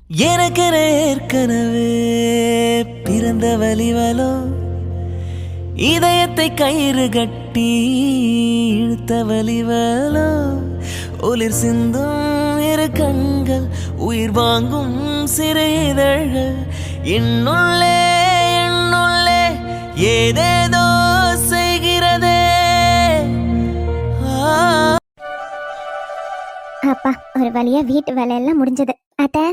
எனக்கென ஏற்கனவே பிறந்த வலிவலோ இதயத்தை கயிறு கட்டி இழுத்த வலிவலோ ஒளிர் சிந்தும் இரு கண்கள் உயிர் வாங்கும் சிறு இதழ்கள் என்னுள்ளே என்னுள்ளே ஏதேதோ செய்கிறதே. அப்பா ஒரு வழியா வீட்டு வேலையெல்லாம் முடிஞ்சது. அத்தை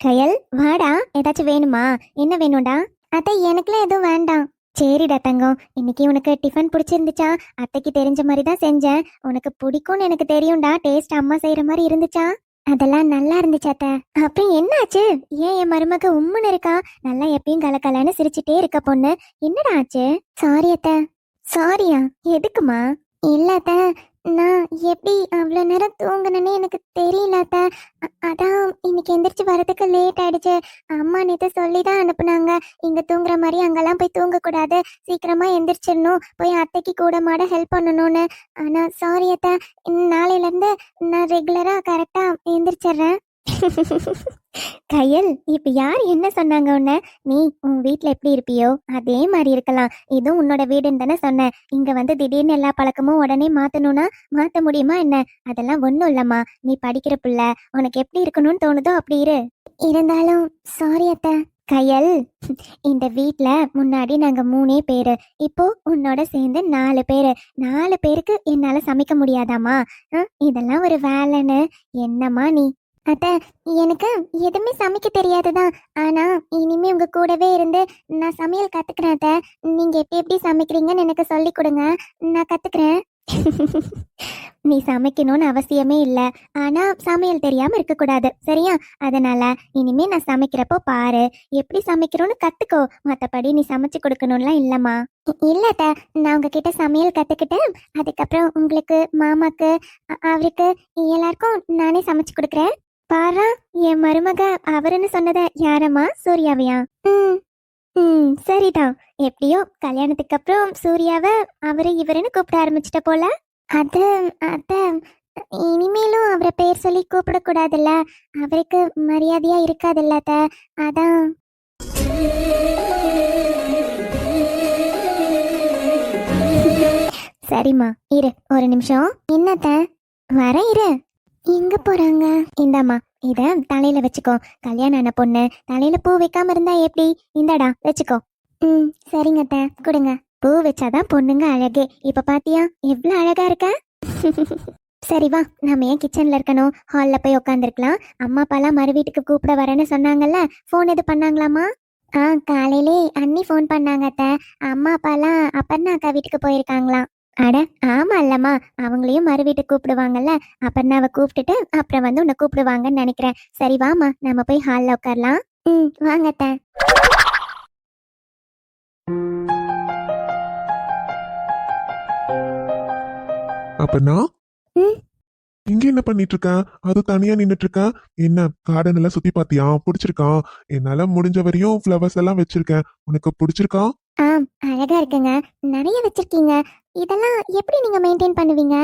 கயல் வாடா, ஏதாச்சும் வேணுமா? என்ன வேணும்டா? அத்தை எனக்குலாம் எதுவும் வேண்டாம். சரிடா தங்கம், இன்னைக்கு உனக்கு டிஃபன் பிடிச்சிருந்துச்சா? அத்தைக்கு தெரிஞ்ச மாதிரி தான் செஞ்சேன். உனக்கு பிடிக்கும்னு எனக்கு தெரியும்டா. டேஸ்ட் அம்மா செய்யற மாதிரி இருந்துச்சா? அதெல்லாம் நல்லா இருந்துச்சு அத்தை. அப்புறம் என்னாச்சு? ஏன் என் மருமக உம்முன்னு இருக்கா? நல்லா எப்பயும் கலக்கலன்னு சிரிச்சுட்டே இருக்க பொண்ணு. என்னடா ஆச்சு? சாரி அத்தை. சாரியா? எதுக்குமா? இல்ல அத்தை, நான் எப்படி அவ்வளோ நேரம் தூங்கினேன்னு எனக்கு தெரியல அத்தை. அதான் இன்னைக்கு எந்திரிச்சு வரதுக்கு லேட் ஆயிடுச்சு. அம்மா நேற்று சொல்லி தான் அனுப்புனாங்க, இங்கே தூங்குற மாதிரி அங்கெல்லாம் போய் தூங்கக்கூடாது, சீக்கிரமா எந்திரிச்சிடணும், போய் அத்தைக்கு கூட மாட ஹெல்ப் பண்ணணும்னு. ஆனால் சாரி அத்தை, நாளையிலேருந்து நான் ரெகுலராக கரெக்டாக எந்திரிச்சிட்றேன். கையல், இப்ப யார் என்ன சொன்னாங்க உன்ன? நீ உன் வீட்ல எப்படி இருப்பியோ அதே மாதிரி இருக்கலாம். இதுவும் உன்னோட வீடுன்னு தானே சொன்ன. இங்க வந்து திடீர்னு எல்லா பழக்கமும் உடனே மாத்தணும்னா மாத்த முடியுமா என்ன? அதெல்லாம் ஒண்ணும் இல்லம்மா. நீ படிக்கிற புள்ள, உனக்கு எப்படி இருக்கணும்னு தோணுதோ அப்படி இரு. இருந்தாலும் சாரி அத்தை. கையல், இந்த வீட்ல முன்னாடி நாங்க 3 பேரு, இப்போ உன்னோட சேர்ந்து 4 பேரு. 4 பேருக்கு என்னால சமைக்க முடியாதாமா? இதெல்லாம் ஒரு வேலைன்னு என்னம்மா நீ? அத்தை, எனக்கு எதுவுமே சமைக்க தெரியாதுதான். ஆனா இனிமே உங்க கூடவே இருந்து நான் சமையல் கத்துக்கிறேன் அத்தை. நீங்க எப்படி எப்படி சமைக்கிறீங்கன்னு எனக்கு சொல்லி கொடுங்க, நான் கத்துக்கிறேன். நீ சமைக்கணும்னு அவசியமே இல்லை, ஆனா சமையல் தெரியாம இருக்கக்கூடாது, சரியா? அதனால இனிமே நான் சமைக்கிறப்போ பாரு, எப்படி சமைக்கிறோன்னு கத்துக்கோ. மற்றபடி நீ சமைச்சு கொடுக்கணும்லாம் இல்லம்மா. இல்ல அத்தை, நான் உங்ககிட்ட சமையல் கத்துக்கிட்டேன். அதுக்கப்புறம் உங்களுக்கு, மாமாக்கு, அவருக்கு எல்லாருக்கும் நானே சமைச்சு கொடுக்குறேன். பாரா, என் மருமக அவருன்னு சொன்னத யாரம்மா? சூர்யாவையா? ம் ம் சரிதான். எப்படியோ கல்யாணத்துக்கு அப்புறம் சூர்யாவை அவரு இவருன்னு கூப்பிட ஆரம்பிச்சிட்ட போல. அது அத்த, இனிமேலும் அவரை பேர் சொல்லி கூப்பிடக்கூடாதுல்ல, அவருக்கு மரியாதையா இருக்காதுல்ல அத்த, அதான். சரிம்மா, இரு ஒரு நிமிஷம். என்னத்த? வர இரு. எங்க போறாங்க? இந்தாம்மா, இத தலையில வச்சுக்கோ. கல்யாணம் ஆன பொண்ணு தலையில பூ வைக்காம இருந்தா எப்படி? இந்தாடா வச்சுக்கோ. ம் சரிங்க அத்தை, கொடுங்க. பூ வச்சாதான் பொண்ணுங்க அழகே. இப்ப பாத்தியா எவ்வளவு அழகா இருக்க? சரி வா, நாம ஏன் கிச்சன்ல இருக்கணும், ஹால்ல போய் உட்காந்துருக்கலாம். அம்மா அப்பாலாம் மறு வீட்டுக்கு கூப்பிட வரேன்னு சொன்னாங்கல்ல, போன் எது பண்ணாங்களாமா? காலையிலே அண்ணி போன் பண்ணாங்க அத்தை. அம்மா அப்பாலாம் அப்பர்ணா அக்கா வீட்டுக்கு போயிருக்காங்களாம். அட ஆமா இல்லம்மா, அவங்களையும் மறு வீட்டுக்கு கூப்பிடுவாங்கல்ல, அப்பர்ணாவை கூப்பிட்டுட்டு அப்புறம் வந்து உன்னை கூப்பிடுவாங்கன்னு நினைக்கிறேன். சரி வாமா, நம்ம போய் ஹால்ல உட்காரலாம். ம் வாங்க அத்தை. அப்பனா ம் இங்க என்ன பண்ணிட்டு இருக்க? அது தனியா நின்னுட்டு இருக்க. என்ன கார்டன் எல்லாம் சுத்தி பாத்தியா? பிடிச்சிருக்கா? என்னால முடிஞ்ச வரையும் ஃப்ளவர்ஸ் எல்லாம் வச்சிருக்கேன். உனக்கு பிடிச்சிருக்கா? அழகா இருக்குங்க, நிறைய வச்சிருக்கீங்க. இதெல்லாம் எப்படி நீங்க மெயின்டைன் பண்ணுவீங்க?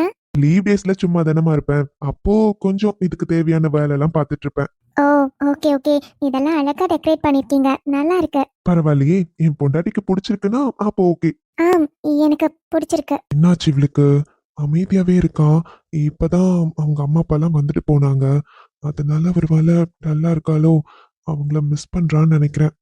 லீவ் டேஸ்ல சும்மா தானமா இருப்பேன். அப்போ கொஞ்சம் இதுக்கு தேவையான வேலை எல்லாம் பார்த்துட்டு இருப்பேன். ஓ ஓகே ஓகே, இதெல்லாம் அழகா டெக்கரேட் பண்ணிருக்கீங்க, நல்லா இருக்கு. பரவாயில்லையே, என் பொண்டாட்டிக்கு பிடிச்சிருக்குன்னா அப்போ ஓகே. ஆம், எனக்கு பிடிச்சிருக்கு. என்னாச்சு இவளுக்கு? அமைதியாவே இருக்கா. இப்பதான் அவங்க அம்மா அப்பா எல்லாம் வந்துட்டு போனாங்க. அதனால ஒரு வேலை நல்லா இருக்காளோ, அவங்கள மிஸ் பண்றான்னு நினைக்கிறேன்.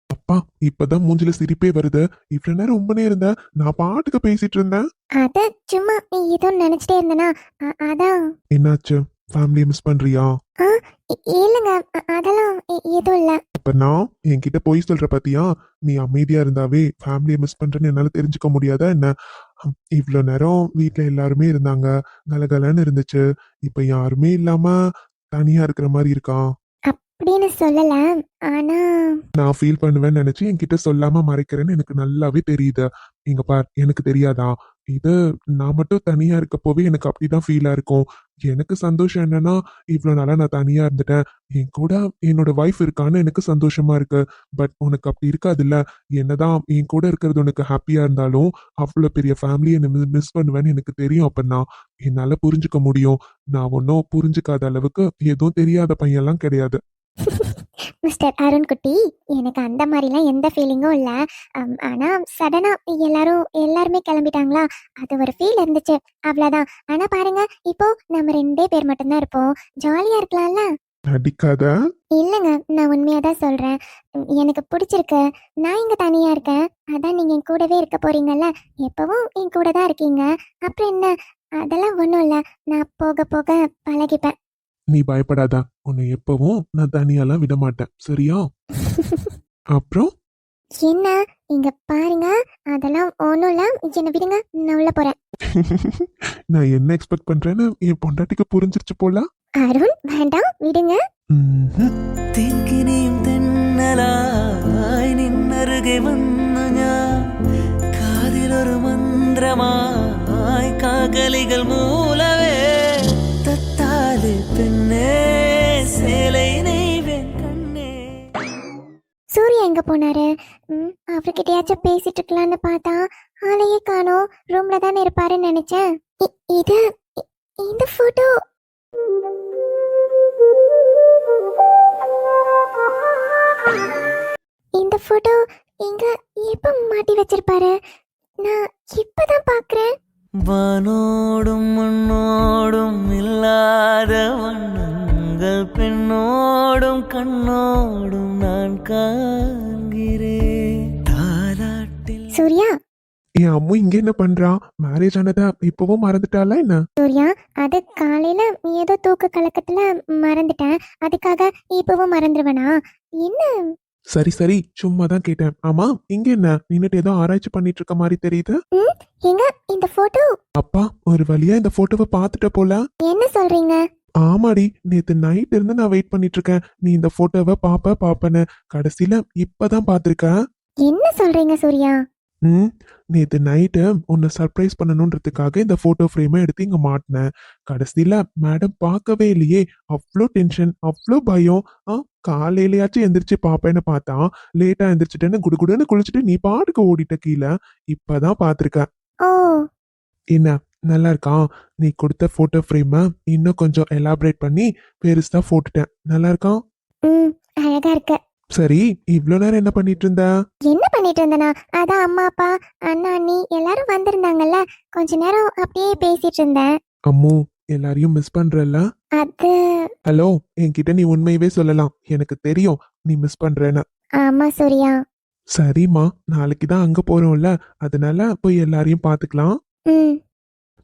அப்பா, இப்பதான் மூஞ்சில சிரிப்பே வருது. இவ்வளவு நேரம் ரொம்ப நேரம் இருந்த, நான் பாட்டுக்கு பேசிட்டு இருந்தேன். அத சும்மா ஏதோ நினைச்சிட்டே இருந்தேனா, அதான். என்னாச்சு? ஃபேமிலியை மிஸ் பண்றியா? ஆ, இல்லைங்க, அதெல்லாம் எதுவும் இல்ல. இப்ப நான் என்கிட்ட போய் சொல்ற பாத்தியா? நீ அமைதியா இருந்தாவே ஃபேமிலியை மிஸ் பண்றேன்னு என்னால தெரிஞ்சுக்க முடியாதா என்ன? இவ்வளவு நேரம் வீட்ல எல்லாருமே இருந்தாங்க, கலகலன்னு இருந்துச்சு. இப்ப யாருமே இல்லாம தனியா இருக்கிற மாதிரி இருக்கா? அப்படின்னு சொல்லல, ஆனா நான் ஃபீல் பண்ணுவேன்னு நினைச்சு என்கிட்ட சொல்லாம மறைக்கிறேன்னு எனக்கு நல்லாவே தெரியுது. இங்க பார், எனக்கு தெரியாதா? இது நான் மட்டும் தனியா இருக்கப்போவே எனக்கு அப்படிதான் ஃபீலா இருக்கும். எனக்கு சந்தோஷம் என்னன்னா, இவ்வளவு நாளா நான் தனியா இருந்துட்டேன். என் கூட என்னோட வைஃப் இருக்கான்னு எனக்கு சந்தோஷமா இருக்கு. பட் உனக்கு அப்படி இருக்காதுல்ல. என்னதான் என் கூட இருக்கிறது உனக்கு ஹாப்பியா இருந்தாலும், அவ்வளவு பெரிய ஃபேமிலியை மிஸ் பண்ணுவேன்னு எனக்கு தெரியும். அப்பன்னா என்னால புரிஞ்சுக்க முடியும். நான் ஒன்னும் புரிஞ்சுக்காத அளவுக்கு எதுவும் தெரியாத பையன்லாம் கிடையாது. மிஸ்டர் அருண் குட்டி, எனக்கு அந்த மாதிரிலாம் எந்த ஃபீலிங்கும் இல்லை. ஆனால் சடனாக எல்லாருமே கிளம்பிட்டாங்களா, அது ஒரு ஃபீல் இருந்துச்சு, அவ்வளோதான். ஆனால் பாருங்க, இப்போ நம்ம 2 பேர் மட்டும்தான் இருப்போம். ஜாலியாக இருக்கலாம்ல. நடிக்காத. இல்லைங்க, நான் உண்மையாக தான் சொல்கிறேன். எனக்கு பிடிச்சிருக்கு. நான் இங்கே தனியாக இருக்கேன். அதான் நீங்கள் என் கூடவே இருக்க போறீங்கல்ல. எப்பவும் என் கூட தான் இருக்கீங்க. அப்புறம் என்ன, அதெல்லாம் ஒன்றும் இல்லை. நான் போக போக பழகிப்பேன். நீ பயப்படாத. உன்னை எப்பவும் நான் தனியாலாம் விட மாட்டேன், சரியா? அப்புறம் என்ன, இங்க பாருங்க, அதெல்லாம் ஒன்றும் இல்லை. என்னை விடுங்க, நான் உள்ள போகிறேன். நான் என்ன எக்ஸ்பெக்ட் பண்றேன்னு என் பொண்டாட்டிக்கு புரிஞ்சிருச்சு போல. அருண் வேண்டாம், விடுங்க. തെക്കിനിയും തെന്നലായി നിന്നരുകെ വന്നു ഞാൻ കാതിലൊരു മന്ത്രമായി കാകലികൾ മൂലവേ തത്താലെ പെണ്ണേ சேலை நெய்வேன் கண்ணே. சூர்யா எங்க போனாரு? அவர்கிட்டயாச்சும் பேசிட்டு இருக்கலாம்னு பார்த்தா ஆளையே காணோம். ரூம்ல தானே இருப்பாருன்னு நினைச்சேன். இது இந்த போட்டோ இந்த போட்டோ எங்க எப்ப மாட்டி வச்சிருப்பாரு? நான் இப்பதான் பாக்குறேன். வானோடும் மண்ணோடும் இல்லாத வண்ணங்கள் பெண்ணோடும் கண்ணோடும் நான் காண்கிறேன் தாலாட்டில். சூர்யா, என் அம்மு இங்க என்ன பண்றா? மேரேஜ் ஆனதா இப்பவும் மறந்துட்டாளா என்ன? சூர்யா, அது காலையில ஏதோ தூக்க கலக்கத்துல மறந்துட்டேன். அதுக்காக இப்பவும் மறந்துடுவேனா என்ன? சரி சரி, சும்மா தான் கேட்டேன். ஆமா, இங்க என்ன நின்னுட்டு ஏதோ ஆராய்ச்சி பண்ணிட்டு இருக்க மாதிரி தெரியுது. எங்க இந்த போட்டோ? அப்பா, ஒரு வழியா இந்த போட்டோவை பாத்துட்ட போல. என்ன சொல்றீங்க? ஆமாடி, நேத்து நைட் இருந்து நான் வெயிட் பண்ணிட்டு இருக்கேன். நீ இந்த போட்டோவை பாப்பன்னு கடைசியில இப்பதான் பாத்திருக்க. என்ன சொல்றீங்க சூர்யா? நேத்து நைட்டு உன்னை சர்ப்ரைஸ் பண்ணணுன்றதுக்காக இந்த போட்டோ ஃப்ரேமை எடுத்து இங்க மாட்டினேன். கடைசியில மேடம் பார்க்கவே இல்லையே. அவ்வளோ டென்ஷன், அவ்வளோ பயம். காலையிலயாச்சும் எந்திரிச்சு பாப்பேன்னு பார்த்தா லேட்டா எந்திரிச்சிட்டேன்னு குடுகுடுன்னு குளிச்சுட்டு நீ பாட்டுக்கு ஓடிட்ட கீழே. இப்பதான் பாத்திருக்க. ஓ, என்ன நல்லா இருக்கா? நீ கொடுத்த போட்டோ ஃப்ரேமை இன்னும் கொஞ்சம் எலாபரேட் பண்ணி பெருசா போட்டுட்டேன். நல்லா இருக்கா? அழகா இருக்கு. சரி, இவ்வளோ நேரம் என்ன பண்ணிட்டு இருந்த? என்ன பண்ணிட்டு இருந்தனா, அதான் அம்மா அப்பா அண்ணா அண்ணி எல்லாரும் வந்திருந்தாங்கல்ல, கொஞ்ச நேரம் அப்படியே பேசிட்டு இருந்தேன். அம்மு, எல்லாரையும் மிஸ் பண்றல்ல? அது ஹலோ, என்கிட்ட நீ உண்மையவே சொல்லலாம். எனக்கு தெரியும் நீ மிஸ் பண்றேன்னு. ஆமா சூர்யா. சரிம்மா, நாளைக்கு தான் அங்க போறோம்ல, அதனால போய் எல்லாரையும் பாத்துக்கலாம்.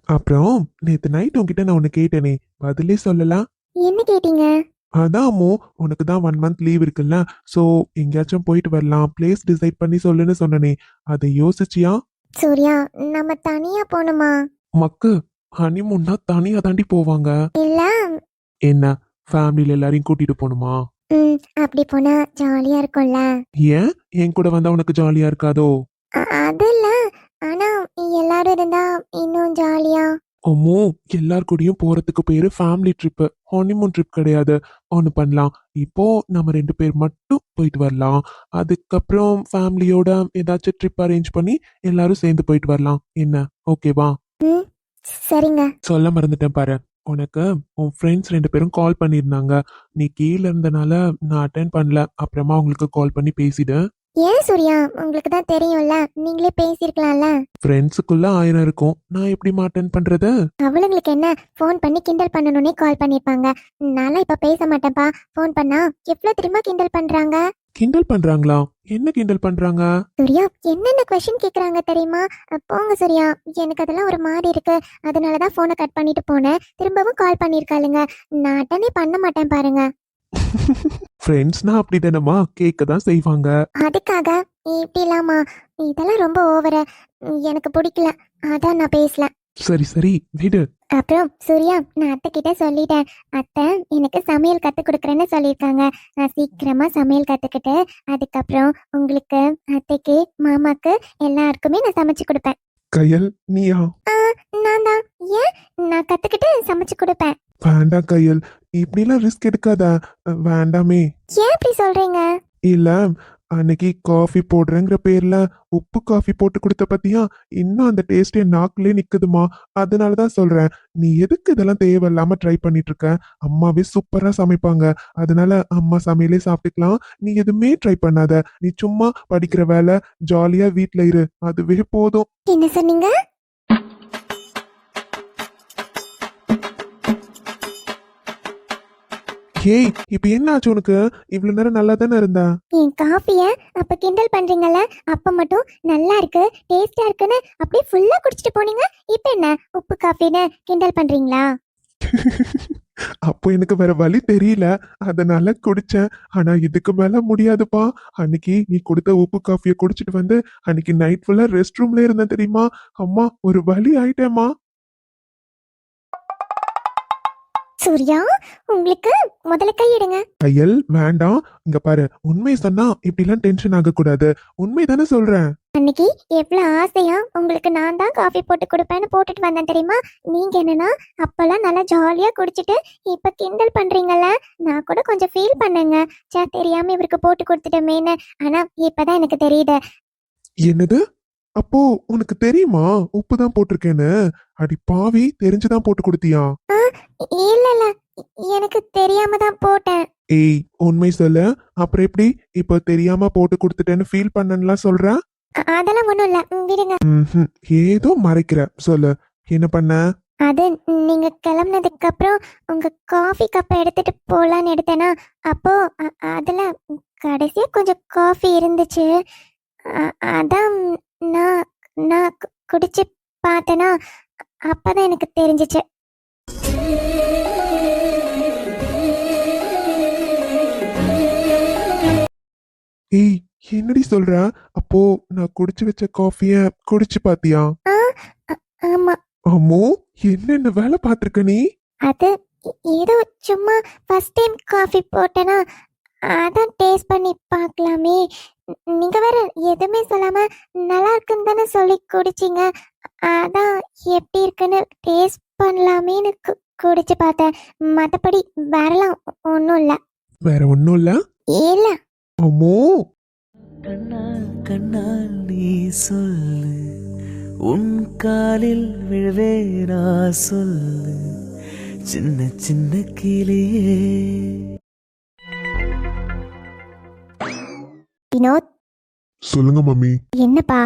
அப்புறம் நேத்து நைட் உன்கிட்ட நான் ஒன்னு கேட்டேனே, பதிலே சொல்லலாம். என்ன கேட்டீங்க? அதான் அம்மு, உனக்கு தான் 1 மந்த் லீவ் இருக்குல்ல, சோ எங்கேயாச்சும் போயிட்டு வரலாம், பிளேஸ் டிசைட் பண்ணி சொல்லுன்னு சொன்னனே, அதை யோசிச்சியா? சூர்யா, நம்ம தனியா போணுமா? மக்கு, ஹனிமூன்னா தனியா தாண்டி போவாங்க. இல்ல, என்ன ஃபேமிலில எல்லாரையும் கூட்டிட்டு போணுமா? அப்படி போனா ஜாலியா இருக்கும்ல. ஏன் என் கூட வந்தா உனக்கு ஜாலியா இருக்காதோ? அது இல்ல, ஆனா எல்லாரும் இருந்தா இன்னும் ஜாலியா. அம்மோ, எல்லார் கூடயும் போறதுக்கு பேரு ஃபேமிலி ட்ரிப், ஹனிமூன் ட்ரிப் கிடையாது. ஒன்னு பண்ணலாம், இப்போ நம்ம 2 பேர் மட்டும் போயிட்டு வரலாம். அதுக்கப்புறம் ஃபேமிலியோட ஏதாச்சும் ட்ரிப் அரேஞ்ச் பண்ணி எல்லாரும் சேர்ந்து போயிட்டு வரலாம். என்ன, ஓகேவா? சரிங்க. சொல்ல மறந்துட்டேன் பாரு, உனக்கு உன் ஃப்ரெண்ட்ஸ் 2 பேரும் கால் பண்ணியிருந்தாங்க. நீ கீழே இருந்தனால நான் அட்டென்ட் பண்ணல. அப்புறமா உங்களுக்கு கால் பண்ணி பேசிடு. ஏன் சூர்யா, உங்களுக்கு தான் தெரியும்ல, நீங்களே பேசிருக்கலாம்ல. ஃப்ரெண்ட்ஸுக்குள்ள 1000 இருக்கும், நான் எப்படி அட்டென்ட் பண்றது? அவளுங்களுக்கு என்ன, ஃபோன் பண்ணி கிண்டல் பண்ணணும்னே கால் பண்ணிருப்பாங்க. நான்லாம் இப்ப பேச மாட்டேன்ப்பா. ஃபோன் பண்ணா எவ்வளவு தெரியுமா கிண்டல் பண்றாங்க. கிண்டல் பண்றாங்களா? என்ன கிண்டல் பண்றாங்க? சூர்யா, என்னென்ன கொஸ்டின் கேக்குறாங்க தெரியுமா? போங்க சூர்யா, எனக்கு அதெல்லாம் ஒரு மாதிரி இருக்கு. அதனாலதான் போனை கட் பண்ணிட்டு போனேன். திரும்பவும் கால் பண்ணிருக்காளுங்க. நான் அட்டனே பண்ண மாட்டேன் பாருங்க. ஃப்ரெண்ட்ஸ்னா அப்படிதானமா, கேட்க தான் செய்வாங்க. அதுக்காக இப்படி இல்லாமா? இதெல்லாம் ரொம்ப ஓவரா, எனக்கு பிடிக்கல. அதான் நான் பேசல. சரி சரி, விடு. அப்புறம் சூர்யா, நான் அத்தை கிட்ட சொல்லிட்டேன். அத்தை எனக்கு சமையல் கத்து கொடுக்குறேன்னு சொல்லியிருக்காங்க. நான் சீக்கிரமா சமையல் கத்துக்கிட்டு அதுக்கப்புறம் உங்களுக்கு, அத்தைக்கு, மாமாக்கு எல்லாருக்குமே நான் சமைச்சு கொடுப்பேன். கயல், நீயா? நான் கத்துக்கிட்டு சமைச்சு கொடுப்பேன். வேண்டாம் கையல், இப்படிலாம் ரிஸ்க் எடுக்காத. வேண்டாமே. ஏன் இப்படி சொல்றீங்க? இல்ல, அன்னைக்கு காஃபி போடுறேங்கிற பேர்ல உப்பு காஃபி போட்டு கொடுத்த பத்தியா, இன்னும் அந்த டேஸ்ட் என் நாக்குலயே நிக்குதுமா. அதனாலதான் சொல்றேன், நீ எதுக்கு இதெல்லாம் தேவையில்லாம ட்ரை பண்ணிட்டு இருக்க? அம்மாவே சூப்பரா சமைப்பாங்க. அதனால அம்மா சமையலே சாப்பிட்டுக்கலாம். நீ எதுவுமே ட்ரை பண்ணாத. நீ சும்மா படிக்கிற வேலை, ஜாலியா வீட்ல இரு, அதுவே போதும். என்ன சொன்னீங்க? ஏய், இப்ப என்ன ஆச்சு உனக்கு? இவ்வளவு நேரம் நல்லா தானே இருந்தா? என் காஃபிய அப்ப கிண்டல் பண்றீங்கல்ல, அப்ப மட்டும் நல்லா இருக்கு டேஸ்டா இருக்குன்னு அப்படியே ஃபுல்லா குடிச்சிட்டு போனீங்க. இப்ப என்ன உப்பு காஃபின்னு கிண்டல் பண்றீங்களா? அப்போ எனக்கு வேற வழி தெரியல, அதனால குடிச்சேன். ஆனா இதுக்கு மேல முடியாதுப்பா. அன்னைக்கு நீ கொடுத்த உப்பு காஃபியை குடிச்சிட்டு வந்து அன்னைக்கு நைட் ஃபுல்லா ரெஸ்ட் ரூம்ல இருந்தேன் தெரியுமா? அம்மா, ஒரு வழி ஆயிட்டேம்மா. சூர்யா, உங்களுக்கு முதல்ல கையிடுங்க. கையல், வேண்டாம். இங்க பாரு, உண்மை சொன்னா இப்படிலாம் டென்ஷன் ஆக கூடாது. உண்மை தானே சொல்றேன். அன்னைக்கு எவ்வளவு ஆசையா உங்களுக்கு நான் தான் காஃபி போட்டு கொடுப்பேன்னு போட்டுட்டு வந்தேன் தெரியுமா? நீங்க என்னன்னா அப்பெல்லாம் நல்லா ஜாலியா குடிச்சிட்டு இப்ப கிண்டல் பண்றீங்கல்ல. நான் கூட கொஞ்சம் ஃபீல் பண்ணேங்க, தெரியாம இவருக்கு போட்டு கொடுத்துட்டோமேன்னு. ஆனா இப்பதான் எனக்கு தெரியுது. என்னது? அப்போ உனக்கு தெரியுமா உப்பு தான் போட்டிருக்கேன்னு? அடி பாவி, தெரிஞ்சுதான் போட்டு கொடுத்தியா? இல்ல இல்ல, எனக்கு தெரியாம தான் போட்டேன். ஏய், உண்மை சொல்லு. அப்புறம் எப்படி இப்போ தெரியாம போட்டு கொடுத்துட்டேன்னு ஃபீல் பண்ணலாம் சொல்ற? அதெல்லாம் ஒண்ணும் இல்ல, விடுங்க. ஏதோ மறைக்கிற, சொல்லு. என்ன பண்ண? அது நீங்க கிளம்புனதுக்கு அப்புறம் உங்க காஃபி கப்பை எடுத்துட்டு போலான்னு எடுத்தேனா, அப்போ அதுல கடைசியா கொஞ்சம் காஃபி இருந்துச்சு. அதான் நான் நான் குடிச்சு பார்த்தேனா, அப்பதான் எனக்கு தெரிஞ்சிச்சு. ஏய், என்னடி சொல்ற? அப்போ நான் குடிச்சு வச்ச காஃபிய குடிச்சு பாத்தியா? ஆமா. அம்மோ, என்னென்ன வேலை பார்த்திருக்க நீ? அது ஏதோ சும்மா ஃபர்ஸ்ட் டைம் காஃபி போட்டேனா, அதான் டேஸ்ட் பண்ணி பார்க்கலாமே. நீங்க வேற எதுவுமே சொல்லாம நல்லா இருக்குன்னு தானே சொல்லி குடிச்சிங்க. அதான் எப்படி இருக்குன்னு டேஸ்ட் பண்ணலாமேன்னு குடிச்சு பார்த்தேன். மற்றபடி வேறலாம் ஒன்றும் இல்லை. வேற ஒன்னும் இல்ல? இல்ல. அம்மோ, கண்ணால் கண்ணால் நீ சொல்லு, உன் காலில் விழுவேனா சொல்லு, சின்ன சின்ன கிளியே. வினோத், சொல்லுங்க மம்மி. என்னப்பா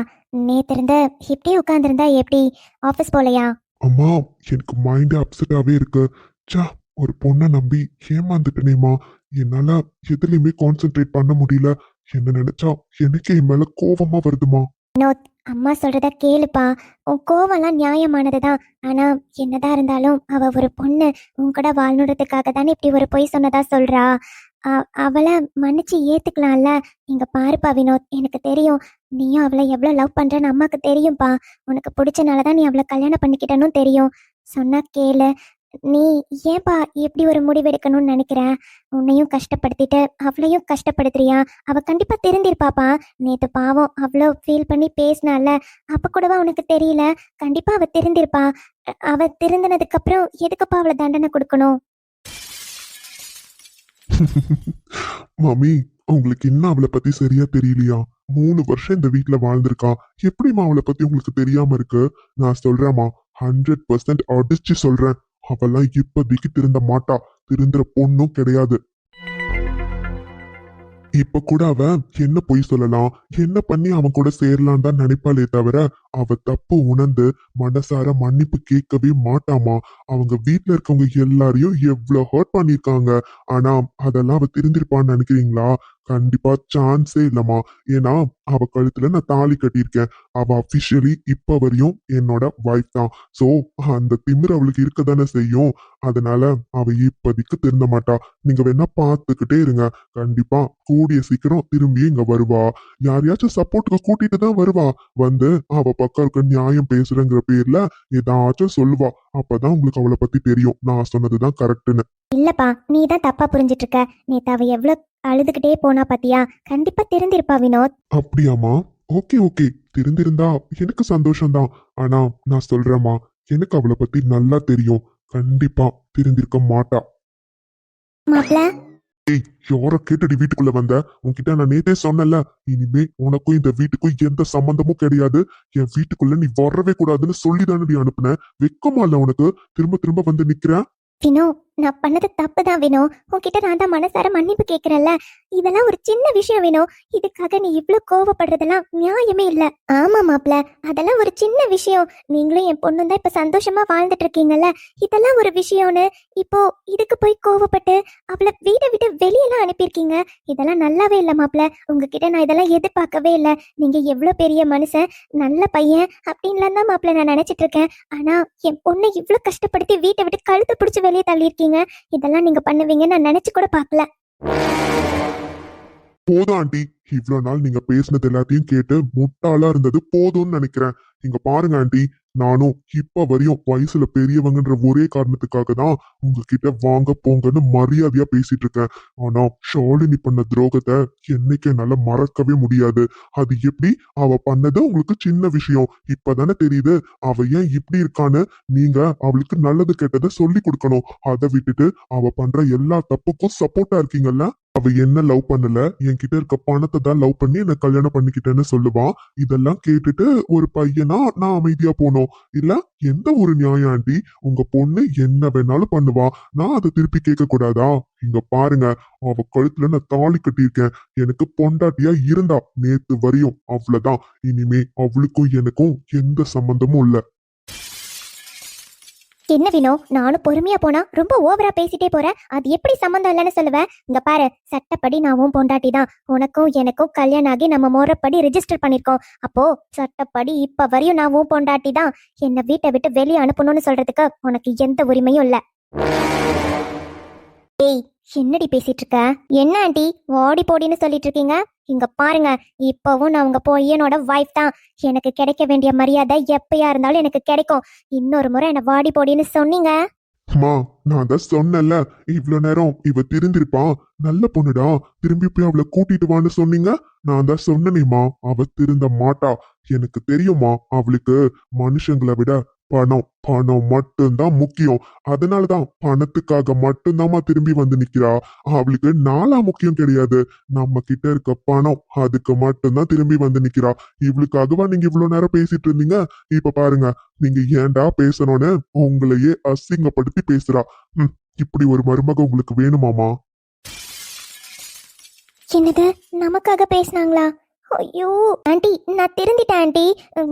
நேத்து இருந்த இப்படியே உட்காந்துருந்தா எப்படி? ஆஃபீஸ் போலையா? அம்மா, எனக்கு மைண்ட் அப்செட்டாவே இருக்கு. சா, ஒரு பொண்ணை நம்பி ஏமாந்துட்டேனேமா. என்னால எதுலயுமே கான்சென்ட்ரேட் பண்ண முடியல. என்ன நினைச்சா எனக்கு என் மேல கோவமா வருதுமா. வினோத், அம்மா சொல்றத கேளுப்பா. உன் கோவம்லாம் நியாயமானதுதான். ஆனா என்னதான் இருந்தாலும் அவ ஒரு பொண்ணு, உன் கூட வாழ்ந்துறதுக்காக தானே இப்படி ஒரு பொய் சொன்னதா சொல்றா. அவளை மன்னிச்சு ஏத்துக்கலாம்ல. இங்க பாருப்பா வினோத், எனக்கு தெரியும் நீயும் அவளை எவ்வளவு லவ் பண்றன்னு அம்மாக்கு தெரியும்பா. உனக்கு பிடிச்சனாலதான் நீ அவளை கல்யாணம் பண்ணிக்கிட்டனும் தெரியும். சொன்னா கேளு. நீ ஏன்பா எப்படி ஒரு முடிவெடுக்கணும்னு நினைக்கிற? உன்னையும் கஷ்டப்படுத்திட்டு அவளையும் கஷ்டப்படுத்துறியா? அவ கண்டிப்பா திருந்திருப்பாப்பா. நேத்து பாவம் அவ்வளோ ஃபீல் பண்ணி பேசினால, அப்ப கூடவா உனக்கு தெரியல? கண்டிப்பா அவ திருந்திருப்பா. அவ திருந்தினதுக்கு அப்புறம் எதுக்குப்பா அவளை தண்டனை கொடுக்கணும்? மம்மி, உங்களுக்கு இன்னும் அவளை பத்தி சரியா தெரியலையா? 3 வருஷம் இந்த வீட்ல வாழ்ந்திருக்கா. எப்படிமா அவளை பத்தி உங்களுக்கு தெரியாம இருக்கு? நான் சொல்றேம்மா, 100% அடிச்சு சொல்றேன். அவெல்லாம் இப்போதைக்கு திருந்த மாட்டா. திருந்துற பொண்ணும் கிடையாது. இப்ப கூட அவ என்ன பொய் சொல்லலாம், என்ன பண்ணி அவன் கூட சேரலாம் தான் நினைப்பாளே தவிர, அவ தப்பு உணர்ந்து மனசார மன்னிப்பு கேட்கவே மாட்டாமா. அவங்க வீட்ல இருக்கவங்க எல்லாரையும் எவ்வளவு ஹர்ட் பண்ணிருக்காங்க. ஆனா அதெல்லாம் அவ திருந்திருப்பான்னு நினைக்கிறீங்களா? கண்டிப்பா சான்ஸே இல்லம்மா. ஏன்னா அவ கழுத்துல நான் தாலி கட்டியிருக்கேன். அவ அபிஷியலி இப்ப வரையும் என்னோட வைஃப் தான். சோ அந்த திமிரு அவளுக்கு இருக்கதானே செய்யும். அதனால அவ இப்போதைக்கு திருந்த மாட்டா. நீங்க வேணா பார்த்துக்கிட்டே இருங்க. கண்டிப்பா கூடிய சீக்கிரம் திரும்பி இங்க வருவா. யாரையாச்சும் சப்போர்ட்டுக்கு கூட்டிட்டு தான் வருவா. வந்து அவ பக்கம் இருக்க நியாயம் பேசுறேங்கிற பேர்ல ஏதாச்சும் சொல்லுவா. அப்பதான் உங்களுக்கு அவளை பத்தி தெரியும் நான் சொன்னதுதான் கரெக்ட்னு. இல்லப்பா, நீ தான் தப்பா புரிஞ்சிட்டு இருக்க. நேத்து அவ எவ்வளவு அழுதுகிட்டே போனா பாத்தியா? கண்டிப்பா திருந்திருப்பா வினோத். அப்படியாமா? ஓகே ஓகே, திருந்திருந்தா எனக்கு சந்தோஷம்தான். ஆனா நான் சொல்றேம்மா, எனக்கு அவளை பத்தி நல்லா தெரியும். கண்டிப்பா திருந்திருக்க மாட்டா. மாப்ள ஏய், யார கேட்டடி வீட்டுக்குள்ள வந்த? உன்கிட்ட நான் நேத்தே சொன்னேன்ல, இனிமே உனக்கும் இந்த வீட்டுக்கும் எந்த சம்பந்தமும் கிடையாது. என் வீட்டுக்குள்ள நீ வரவே கூடாதுன்னு சொல்லிதானடி அனுப்புனேன். வெக்கமா இல்ல உனக்கு? திரும்ப திரும்ப வந்து நிக்கிற. வினோ, நான் பண்ணது தப்பு தான் வினோ. உன்கிட்ட நான் தான் மனசார மன்னிப்பு கேக்குறேன்ல. இதெல்லாம் ஒரு சின்ன விஷயம் வினோ. இதுக்காக நீ இவ்ளோ கோவப்படுறதெல்லாம் நியாயமே இல்ல. ஆமா மாப்ள, அதெல்லாம் ஒரு சின்ன விஷயம். நீங்களும் என் பொண்ணும் தான் இப்ப சந்தோஷமா வாழ்ந்துட்டு இருக்கீங்கல்ல. இதெல்லாம் ஒரு விஷயம்னு இப்போ இதுக்கு போய் கோவப்பட்டு அவளை வீட்டை விட்டு வெளியெல்லாம் அனுப்பியிருக்கீங்க. இதெல்லாம் நல்லாவே இல்ல மாப்ள. உங்ககிட்ட நான் இதெல்லாம் எதிர்பார்க்கவே இல்ல. நீங்க எவ்வளவு பெரிய மனுஷன், நல்ல பையன் அப்படின்லாம் தான் மாப்ள நான் நினைச்சிட்டு இருக்கேன். ஆனா என் பொண்ணை இவ்வளவு கஷ்டப்படுத்தி வீட்டை விட்டு கழுத்தை பிடிச்சு வெளியே தள்ளியிருக்கீங்க. இதெல்லாம் நீங்க பண்ணுவீங்கன்னு நான் நினைச்சு கூட பார்க்கல. போதும் ஆண்டி, இவ்வளவு நாள் நீங்க பேசினது எல்லாத்தையும் கேட்டு முட்டாளா இருந்தது போதும்னு நினைக்கிறேன். இங்க பாருங்க ஆண்டி, நானும் இப்ப வரையும் வயசுல பெரியவங்கன்ற ஒரே காரணத்துக்காக தான் உங்ககிட்ட வாங்க போங்கன்னு மரியாதையா பேசிட்டு இருக்கேன். ஆனா ஷாலினி பண்ண துரோகத்தை என்னைக்கு என்னால மறக்கவே முடியாது. அது எப்படி? அவ பண்ணது உங்களுக்கு சின்ன விஷயம், இப்பதானே தெரியுது அவ ஏன் இப்படி இருக்கான்னு. நீங்க அவளுக்கு நல்லது கெட்டதை சொல்லி கொடுக்கணும். அதை விட்டுட்டு அவ பண்ற எல்லா தப்புக்கும் சப்போர்ட்டா இருக்கீங்கல்ல. அவ என்ன லவ் பண்ணல, என்கிட்ட இருக்க பணத்தை தான் லவ் பண்ணி என்ன கல்யாணம் பண்ணிக்கிட்டேன்னு சொல்லுவான். இதெல்லாம் கேட்டுட்டு ஒரு பையனா நான் அமைதியா போனோம். இல்ல, எந்த ஒரு நியாயம் ஆண்டி? உங்க பொண்ணு என்ன வேணாலும் பண்ணுவா, நான் அதை திருப்பி கேட்க கூடாதா? இங்க பாருங்க, அவ கழுத்துல நான் தாலி கட்டியிருக்கேன். எனக்கு பொண்டாட்டியா இருந்தா நேத்து வரையும், அவ்வளவுதான். இனிமே அவளுக்கும் எனக்கும் எந்த சம்பந்தமும் இல்ல. என்ன வினோ, நானும் பொறுமையா போனா ரொம்ப ஓவரா பேசிட்டே போறேன். அது எப்படி சம்மந்தம் இல்லைன்னு சொல்லுவேன்? இங்க பாரு, சட்டப்படி நான் உன் பொண்டாட்டி தான். உனக்கும் எனக்கும் கல்யாணம் ஆகி நம்ம முறைப்படி ரெஜிஸ்டர் பண்ணிருக்கோம். அப்போ சட்டப்படி இப்ப வரையும் நான் உன் பொண்டாட்டி தான். என்னை வீட்டை விட்டு வெளியே அனுப்பணும்னு சொல்றதுக்கு உனக்கு எந்த உரிமையும் இல்ல. ஏய், என்னடி பேசிட்டு இருக்க? என்ன ஆண்டி ஓடி போடின்னு சொல்லிட்டு இருக்கீங்க? இங்க பாருங்க, இப்பவும் நான் உங்க பையனோட வைஃப் தான். எனக்கு கிடைக்க வேண்டிய மரியாதை எப்பயா இருந்தாலும் எனக்கு கிடைக்கும். இன்னொரு முறை என்ன வாடி போடின்னு சொன்னீங்க. அம்மா, நான் தான் சொன்னேன்ல, இவ்வளவு நேரம் இவ திருந்திருப்பான். நல்ல பொண்ணுடா, திரும்பி போய் அவளை கூட்டிட்டு வான்னு சொன்னீங்க. நான் தான் சொன்னேனேம்மா, அவ திருந்த மாட்டா. எனக்கு தெரியுமா, அவளுக்கு மனுஷங்களை விட பணம் பணம் மட்டும்தான் முக்கியம். அதனாலதான் பணத்துக்காக மட்டும்தாம்மா திரும்பி வந்து நிக்கிறா. அவளுக்கு நாளா முக்கியம் கிடையாது. நம்ம கிட்ட இருக்க பணம், அதுக்கு மட்டும்தான் திரும்பி வந்து நிக்கிறா. இவளுக்காகவா நீங்க இவ்வளவு நேரம் பேசிட்டு இருந்தீங்க? இப்ப பாருங்க, நீங்க ஏன்டா பேசணும்னு உங்களையே அசிங்கப்படுத்தி பேசுறா. இப்படி ஒரு மருமக உங்களுக்கு வேணுமாமா? என்னது, நமக்காக பேசினாங்களா? ஐயோ ஆண்டி, நான் திருந்திட்டேன் ஆண்டி.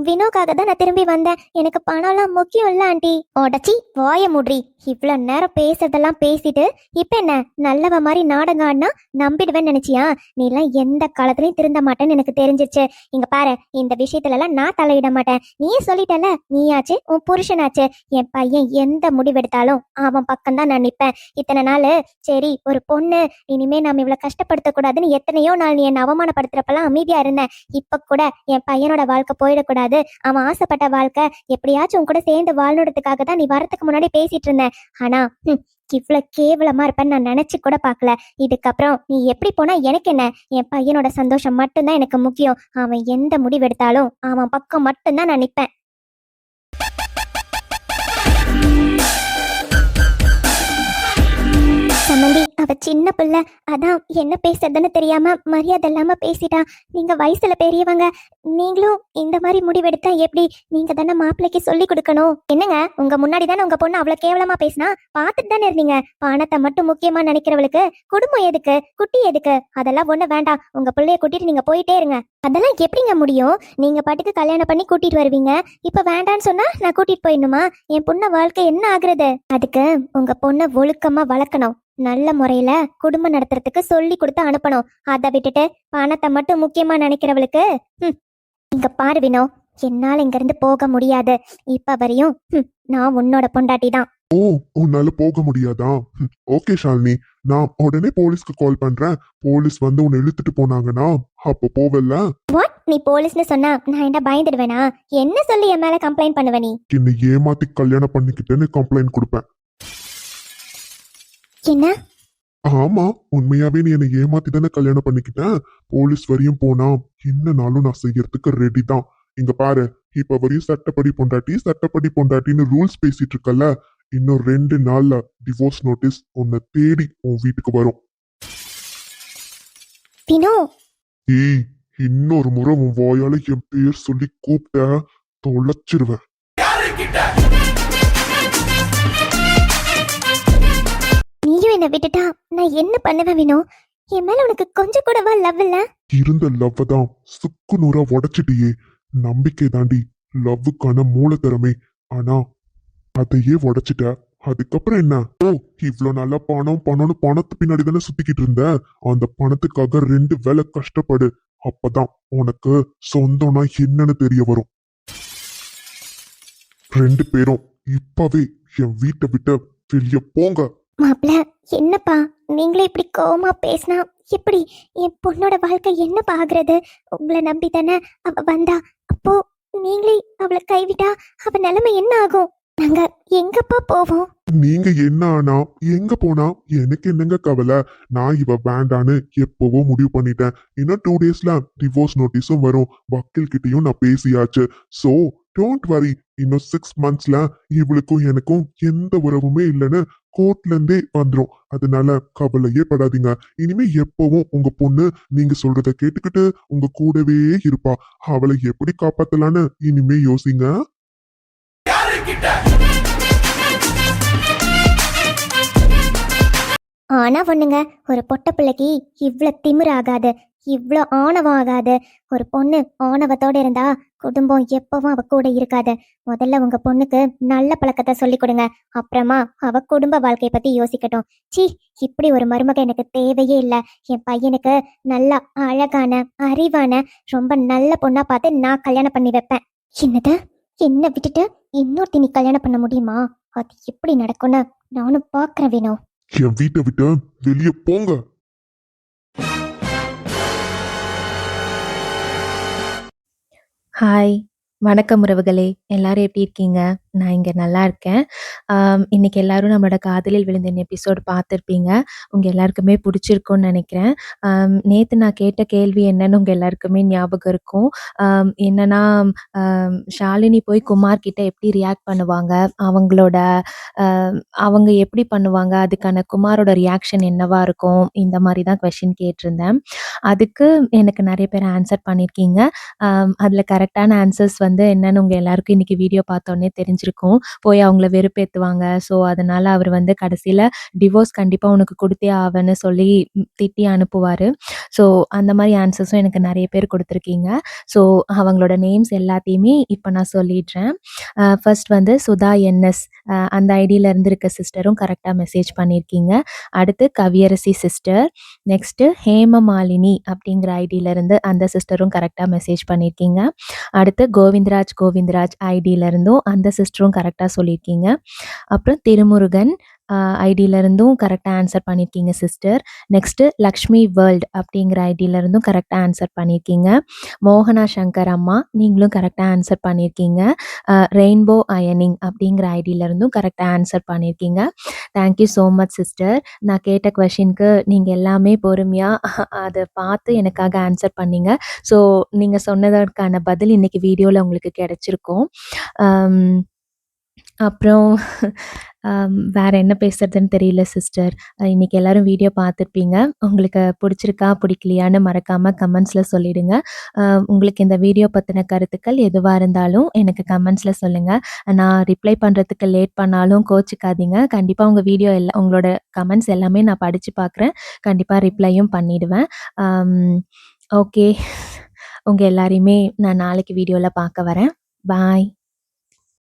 வினோக்காக தான் நான் திரும்பி வந்தேன். எனக்கு பணம்லாம் முக்கியம் இல்ல ஆண்டி. உடச்சி வாய மூடி. இவ்வளவு நேரம் பேசுறதெல்லாம் பேசிட்டு இப்ப என்ன நல்லவ மாதிரி நாடகம் ஆடினா நம்பிடுவேன்னு நினைச்சியா? நீ எல்லாம் எந்த காலத்துலயும் திருந்த மாட்டேன்னு எனக்கு தெரிஞ்சிருச்சு. இங்க பாரு, இந்த விஷயத்துல எல்லாம் நான் தலையிட மாட்டேன். நீயே சொல்லிட்டல, நீயாச்சு உன் புருஷனாச்சு. என் பையன் எந்த முடிவெடுத்தாலும் அவன் பக்கம் தான் நான் நிப்பேன். இத்தனை நாள் சரி ஒரு பொண்ணு, இனிமே நாம இவ்வளவு கஷ்டப்படுத்த கூடாதுன்னு எத்தனையோ நாள் நீ என்ன அவமானப்படுத்துறப்பெல்லாம் அமைதியா இருந்தேன். இப்ப கூட என் பையனோட வாழ்க்கை போயிடக்கூடாது, அவன் ஆசைப்பட்ட வாழ்க்கை எப்படியாச்சும் உன் கூட சேர்ந்து வாழ்ந்துறதுக்காக தான் நீ வரத்துக்கு முன்னாடி பேசிட்டு இருந்தேன். ஆனா இவ்வளவு கேவலமா இருப்பேன்னு நான் நினைச்சு கூட பாக்கல. இதுக்கப்புறம் நீ எப்படி போனா எனக்கு என்ன? என் பையனோட சந்தோஷம் மட்டும்தான் எனக்கு முக்கியம். அவன் எந்த முடிவெடுத்தாலும் அவன் பக்கம் மட்டும்தான் நான் நிப்பேன். சம்மந்தி, அவ சின்ன பிள்ளை, அதான் என்ன பேசுறதுன்னு தெரியாம மரியாதை இல்லாம பேசிட்டா. நீங்க வயசுல பெரியவங்க, நீங்களும் இந்த மாதிரி முடிவெடுத்தா எப்படி? நீங்க தானே மாப்பிள்ளைக்கு சொல்லி கொடுக்கணும். என்னங்க, உங்க முன்னாடி தானே உங்க பொண்ணு அவ்வளவு கேவலமா பேசினா பாத்துட்டு தானே இருந்தீங்க. பணத்தை மட்டும் முக்கியமா நினைக்கிறவளுக்கு குடும்பம் எதுக்கு, குட்டி எதுக்கு? அதெல்லாம் ஒண்ணு வேண்டாம். உங்க பிள்ளைய கூட்டிட்டு நீங்க போயிட்டே இருங்க. அதெல்லாம் எப்படிங்க முடியும்? நீங்க பாட்டுக்கு கல்யாணம் பண்ணி கூட்டிட்டு வருவீங்க. இப்ப வேண்டான்னு சொன்னா நான் கூட்டிட்டு போயிடணுமா? என் பொண்ண வாழ்க்கை என்ன ஆகுறது? அதுக்கு உங்க பொண்ணை ஒழுக்கமா வளர்க்கணும். நல்ல முறையில குடும்பம் நடத்துறதுக்கு சொல்லி கொடுத்து அனுப்பணும். அதை விட்டுட்டு பணத்தை மட்டும் முக்கியமா நினைக்கிறவளுக்கு இங்க பாரு வினோ, என்னால இங்க இருந்து போக முடியாது. இப்ப வரையும் நான் உன்னோட பொண்டாட்டி தான். ஓ, உன்னால போக முடியாதா? ஓகே ஷாலினி, நான் உடனே போலீஸ்க்கு கால் பண்றேன். போலீஸ் வந்து உன்னை இழுத்துட்டு போனாங்கன்னா அப்ப போவல்ல? வாட்? நீ போலீஸ்னு சொன்னா நான் என்ன பயந்துடுவேனா? என்ன சொல்லி என் மேல கம்ப்ளைண்ட் பண்ணுவ நீ? என்னை ஏமாத்தி கல்யாணம் பண்ணிக்கிட்டேன்னு கம்ப்ளைண்ட் கொடுப்பேன். என்ன? ஆமா, உண்மையாவே நீ என்னை ஏமாத்தி தானே கல்யாணம் பண்ணிக்கிட்டேன். போலீஸ் வரையும் போனா என்னனாலும் நான் செய்யறதுக்கு ரெடி தான். இங்க பாரு, இப்ப வரையும் சட்டப்படி பொண்டாட்டின்னு ரூல்ஸ் பேசிட்டு இருக்கல. இன்னும் 2 நாள்ல டிவோர்ஸ் நோட்டீஸ் உன்னை தேடி உன் வீட்டுக்கு வரும். வினோ, ஏய், இன்னொரு முறை உன் வாயால என் பேர் சொல்லி கூப்பிட்ட தொலைச்சிருவேன். நீயும் என்ன விட்டுட்டா நான் என்ன பண்ணுவேன் வினோ? என் மேல உனக்கு கொஞ்சம் கூடவா லவ் இல்ல? இருந்த லவ் தான் சுக்கு நூறா உடைச்சிட்டியே. நம்பிக்கை தாண்டி லவ்வுக்கான மூலதனமே. ஆனா அதையே உடைச்சிட்ட. அதுக்கப்புறம் என்ன? ஓ, இவ்ளோ நல்லா பணம்னு பணத்து பின்னாடி தானே சுத்திக்கிட்டு இருந்த. அந்த பணத்துக்காக 2 வேளை கஷ்டப்படு. அப்பதான் உனக்கு சொந்தம்னா என்னன்னு தெரிய வரும். 2 பேரும் இப்பவே என் வீட்டை விட்டு வெளிய போங்க. மாப்ள, என்னப்பா நீங்களே இப்படி கோவமா பேசினா எப்படி? என் பொண்ணோட வாழ்க்கை என்னப்பா ஆகுறது? உங்களை நம்பி தானே அவ வந்தா. அப்போ நீங்களே அவளை கைவிட்டா அவ நிலைமை என்ன ஆகும்? நாங்க எங்கப்பா போவோம்? நீங்க என்ன ஆனா எங்க போனா எனக்கு என்னங்க கவலை? நான் இவ வேண்டான்னு எப்பவோ முடிவு பண்ணிட்டேன். இன்னும் 2 டேஸ்ல டிவோர்ஸ் நோட்டீஸும் வரும். வக்கீல் கிட்டயும் நான் பேசியாச்சு. So don't worry. இன்னும் 6 மந்த்ஸ்ல இவளுக்கும் எனக்கும் எந்த உறவுமே இல்லைன்னு கோர்ட்ல இருந்தே வந்துரும். அதனால கவலையே படாதீங்க. இனிமே எப்பவும் உங்க பொண்ணு நீங்க சொல்றத கேட்டுக்கிட்டு உங்க கூடவே இருப்பா. அவளை எப்படி காப்பாத்தலான்னு இனிமே யோசிங்க. ஆனா பொண்ணுங்க, ஒரு பொட்ட பிள்ளைக்கு இவ்ளோ திமிரு ஆகாது, இவ்ளோ ஆணவம் ஆகாது. ஒரு பொண்ணு ஆணவத்தோட இருந்தா குடும்பம் எப்பவும் அவ கூட இருக்காது. முதல்ல உங்க பொண்ணுக்கு நல்ல பழக்கத்தை சொல்லி கொடுங்க. அப்புறமா அவ குடும்ப வாழ்க்கைய பத்தி யோசிக்கட்டும். சி, இப்படி ஒரு மருமக எனக்கு தேவையே இல்லை. என் பையனுக்கு நல்லா அழகான அறிவான ரொம்ப நல்ல பொண்ணா பார்த்து நான் கல்யாணம் பண்ணி வைப்பேன். என்னது? என்ன விட்டுட்டு இன்னொருத்தி நீ கல்யாணம் பண்ண முடியுமா? அது எப்படி நடக்கும்னு நானும் பாக்குறேன் வேணும். என் வீட்டை விட்டு வெளிய போங்க. ஹாய், வணக்கம் உறவுகளே. எல்லாரும் எப்படி இருக்கீங்க? நான் இங்கே நல்லா இருக்கேன். இன்னைக்கு எல்லாரும் நம்மளோட காதலில் விழுந்த எபிசோடு பார்த்துருப்பீங்க. உங்கள் எல்லாருக்குமே பிடிச்சிருக்கும்னு நினைக்கிறேன். நேற்று நான் கேட்ட கேள்வி என்னன்னு உங்கள் எல்லாருக்குமே ஞாபகம் இருக்கும். என்னன்னா, ஷாலினி போய் குமார் கிட்ட எப்படி ரியாக்ட் பண்ணுவாங்க, அவங்களோட அவங்க எப்படி பண்ணுவாங்க, அதுக்கான குமாரோட ரியாக்ஷன் என்னவா இருக்கும், இந்த மாதிரி தான் கொஷின் கேட்டிருந்தேன். அதுக்கு எனக்கு நிறைய பேர் ஆன்சர் பண்ணியிருக்கீங்க. அதில் கரெக்டான ஆன்சர்ஸ் வந்து என்னன்னு உங்கள் எல்லாருக்கும் இன்றைக்கி வீடியோ பார்த்தோன்னே தெரிஞ்சிருக்கும். போய் அவங்கள வெறுப்பேற்றுவாங்க. ஸோ அதனால் அவர் வந்து கடைசியில் டிவோர்ஸ் கண்டிப்பாக உனக்கு கொடுத்தே ஆவேன்னு சொல்லி திட்டி அனுப்புவார். ஸோ அந்த மாதிரி ஆன்சர்ஸும் எனக்கு நிறைய பேர் கொடுத்துருக்கீங்க. ஸோ அவங்களோட நேம்ஸ் எல்லாத்தையுமே இப்போ நான் சொல்லிடுறேன். ஃபர்ஸ்ட் வந்து சுதா என்எஸ், அந்த ஐடியிலேருந்து இருக்க சிஸ்டரும் கரெக்டாக மெசேஜ் பண்ணியிருக்கீங்க. அடுத்து கவியரசி சிஸ்டர், நெக்ஸ்ட்டு ஹேமமாலினி அப்படிங்கிற ஐடியிலேருந்து அந்த சிஸ்டரும் கரெக்டாக மெசேஜ் பண்ணியிருக்கீங்க. அடுத்து கோவிந்தராஜ் ஐடியிலேருந்தும் அந்த சிஸ்டரும் கரெக்டாக சொல்லியிருக்கீங்க. அப்புறம் திருமுருகன் ஐடியிலேருந்தும் கரெக்டாக ஆன்சர் பண்ணியிருக்கீங்க சிஸ்டர். நெக்ஸ்ட்டு லக்ஷ்மி வேர்ல்ட் அப்படிங்கிற ஐடியிலேருந்தும் கரெக்டாக ஆன்சர் பண்ணியிருக்கீங்க. மோகனா சங்கர் அம்மா, நீங்களும் கரெக்டாக ஆன்சர் பண்ணியிருக்கீங்க. ரெயின்போ அயனிங் அப்படிங்கிற ஐடியிலேருந்தும் கரெக்டாக ஆன்சர் பண்ணியிருக்கீங்க. Thank you so much sister. நான் கேட்ட கொஷினுக்கு நீங்கள் எல்லாமே பொறுமையாக அதை பார்த்து எனக்காக ஆன்சர் பண்ணீங்க. ஸோ நீங்கள் சொன்னதற்கான பதில் இன்றைக்கி வீடியோவில் உங்களுக்கு கிடைச்சிருக்கும். அப்புறம் வேறு என்ன பேசுறதுன்னு தெரியல சிஸ்டர். இன்றைக்கி எல்லோரும் வீடியோ பார்த்துருப்பீங்க. உங்களுக்கு பிடிச்சிருக்கா பிடிக்கலையான்னு மறக்காமல் கமெண்ட்ஸில் சொல்லிவிடுங்க. உங்களுக்கு இந்த வீடியோ பற்றின கருத்துக்கள் எதுவாக இருந்தாலும் எனக்கு கமெண்ட்ஸில் சொல்லுங்கள். நான் ரிப்ளை பண்ணுறதுக்கு லேட் பண்ணாலும் கோச்சிக்காதீங்க. கண்டிப்பாக உங்கள் வீடியோ உங்களோட கமெண்ட்ஸ் எல்லாமே நான் படித்து பார்க்குறேன். கண்டிப்பாக ரிப்ளையும் பண்ணிவிடுவேன். ஓகே, உங்கள் எல்லாரையுமே நான் நாளைக்கு வீடியோவில் பார்க்க வரேன். பாய்.